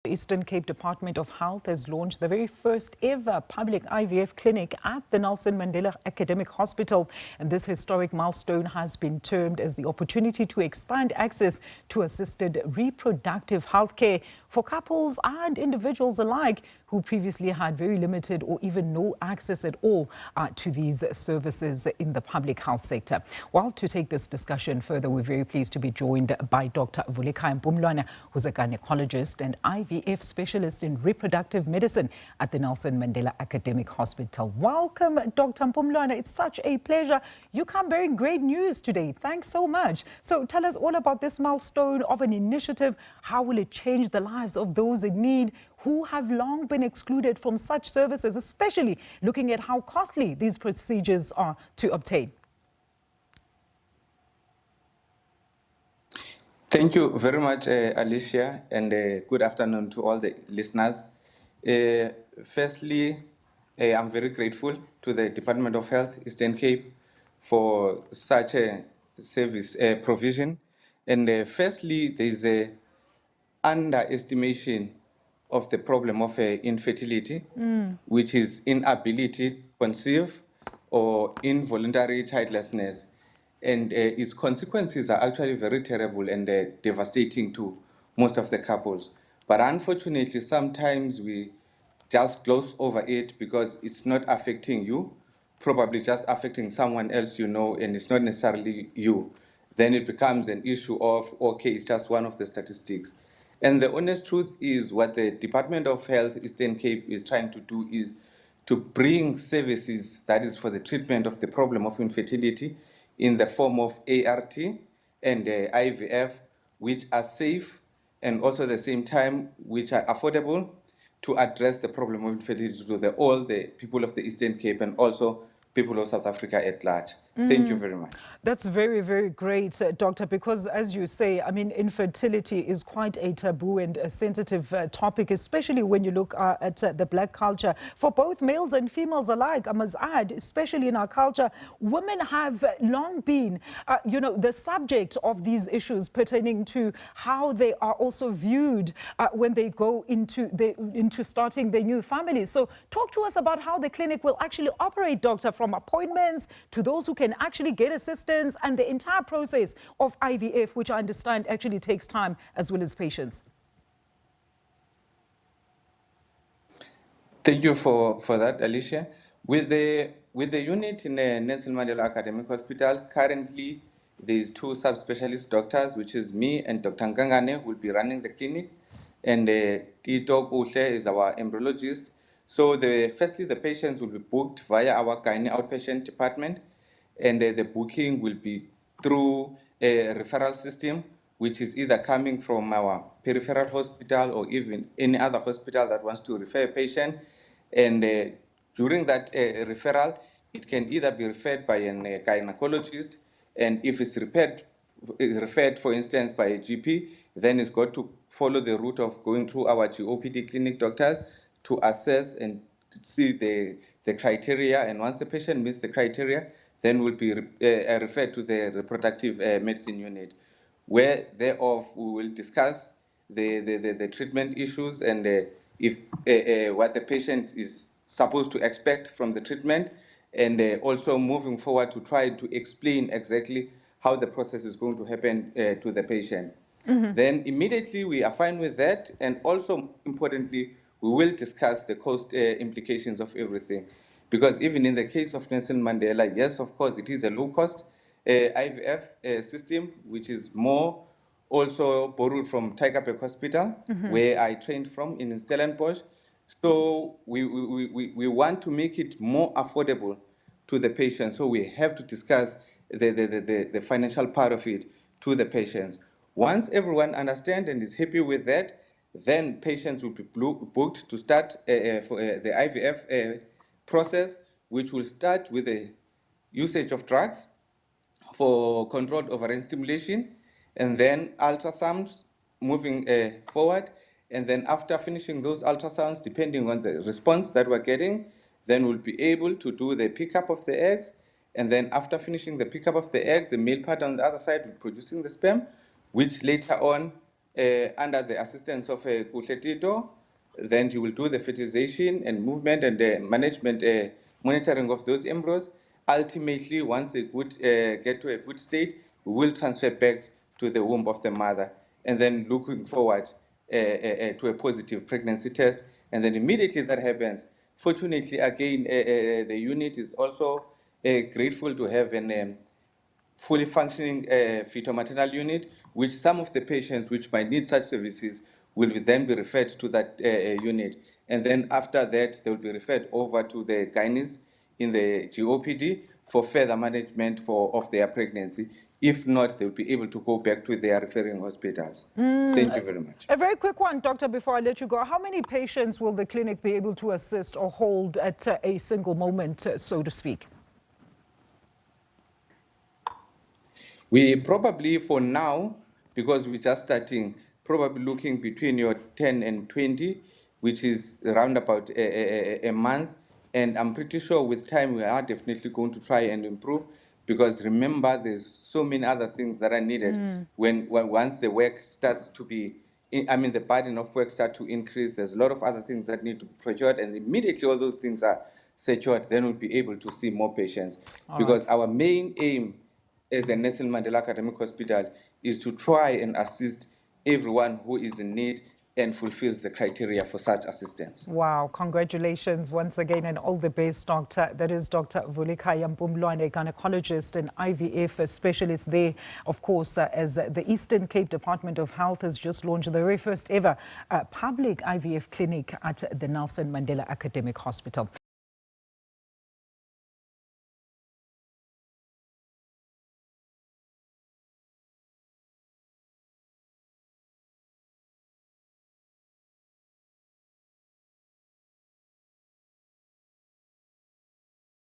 Eastern Cape Department of Health has launched the very first ever public IVF clinic at the Nelson Mandela Academic Hospital. And this historic milestone has been termed as the opportunity to expand access to assisted reproductive health care for couples and individuals alike who previously had very limited or even no access at all to these services in the public health sector. Well, to take this discussion further, we're very pleased to be joined by Dr Vulikhaya Mpumlwana, who's a gynecologist and IVF specialist in reproductive medicine at the Nelson Mandela Academic Hospital. Welcome, Dr Mpumlwana. It's such a pleasure. You come bearing great news today. Thanks so much. So tell us all about this milestone of an initiative. How will it change the lives of those in need who have long been excluded from such services, especially looking at how costly these procedures are to obtain? Thank you very much, Alicia, and good afternoon to all the listeners. Firstly, I'm very grateful to the Department of Health, Eastern Cape, for such a service provision. And firstly, there is a underestimation of the problem of infertility, which is inability to conceive or involuntary childlessness. And its consequences are actually very terrible and devastating to most of the couples. But unfortunately, sometimes we just gloss over it because it's not affecting you, probably just affecting someone else you know, and it's not necessarily you. Then it becomes an issue of, okay, it's just one of the statistics. And the honest truth is what the Department of Health Eastern Cape is trying to do is to bring services that is for the treatment of the problem of infertility in the form of ART and IVF, which are safe and also at the same time which are affordable to address the problem of infertility to all the people of the Eastern Cape and also people of South Africa at large. Thank you very much. That's very, very great, Doctor, because as you say, I mean, infertility is quite a taboo and a sensitive topic, especially when you look at the black culture. For both males and females alike, I must add, especially in our culture, women have long been, the subject of these issues pertaining to how they are also viewed when they go into starting their new families. So talk to us about how the clinic will actually operate, Doctor, from appointments to those who can actually get assistance and the entire process of IVF, which I understand actually takes time as well as patience. Thank you for that, Alicia. With the unit in the Nelson Mandela Academic Hospital, currently there's two subspecialist doctors, which is me and Dr. Nkangane, who will be running the clinic, and Tito Kuhle is our embryologist. So firstly, the patients will be booked via our gyne outpatient department, and the booking will be through a referral system, which is either coming from our peripheral hospital or even any other hospital that wants to refer a patient. And during that referral, it can either be referred by a gynecologist, and if it's referred, for instance, by a GP, then it's got to follow the route of going through our GOPD clinic doctors to assess and see the criteria. And once the patient meets the criteria, then will be referred to the reproductive medicine unit, where thereof we will discuss the treatment issues and if what the patient is supposed to expect from the treatment, and also moving forward to try to explain exactly how the process is going to happen to the patient. Then immediately we are fine with that, and also importantly, we will discuss the cost implications of everything. Because even in the case of Nelson Mandela, yes, of course, it is a low-cost IVF system, which is more also borrowed from Tygerberg Hospital, where I trained from in Stellenbosch. So we want to make it more affordable to the patients. So we have to discuss the financial part of it to the patients. Once everyone understands and is happy with that, then patients will be booked to start for the IVF process, which will start with the usage of drugs for controlled ovarian stimulation, and then ultrasounds moving forward. And then after finishing those ultrasounds, depending on the response that we're getting, then we'll be able to do the pickup of the eggs. And then after finishing the pickup of the eggs, the male part on the other side will be producing the sperm, which later on under the assistance of Kuhletito. Then you will do the fertilization and movement and management, monitoring of those embryos. Ultimately, once they get to a good state, we will transfer back to the womb of the mother, and then looking forward to a positive pregnancy test. And then immediately that happens, fortunately, again, the unit is also grateful to have an fully functioning fetal-maternal unit, which some of the patients which might need such services will then be referred to that unit. And then after that, they will be referred over to the gynaes in the GOPD for further management of their pregnancy. If not, they'll be able to go back to their referring hospitals. Thank you very much. A very quick one, doctor, before I let you go. How many patients will the clinic be able to assist or hold at a single moment, so to speak? We probably, for now, because we're just starting, probably looking between your 10 and 20, which is around about a month. And I'm pretty sure with time, we are definitely going to try and improve, because remember, there's so many other things that are needed when once the work starts to be, the burden of work starts to increase. There's a lot of other things that need to be procured, and immediately all those things are secured, then we'll be able to see more patients. Because our main aim as the Nelson Mandela Academic Hospital is to try and assist everyone who is in need and fulfills the criteria for such assistance. Wow, congratulations once again and all the best, doctor. That is Dr. Vulikhaya Mpumlwana, a gynecologist and IVF specialist there, of course, as the Eastern Cape Department of Health has just launched the very first ever public IVF clinic at the Nelson Mandela Academic Hospital.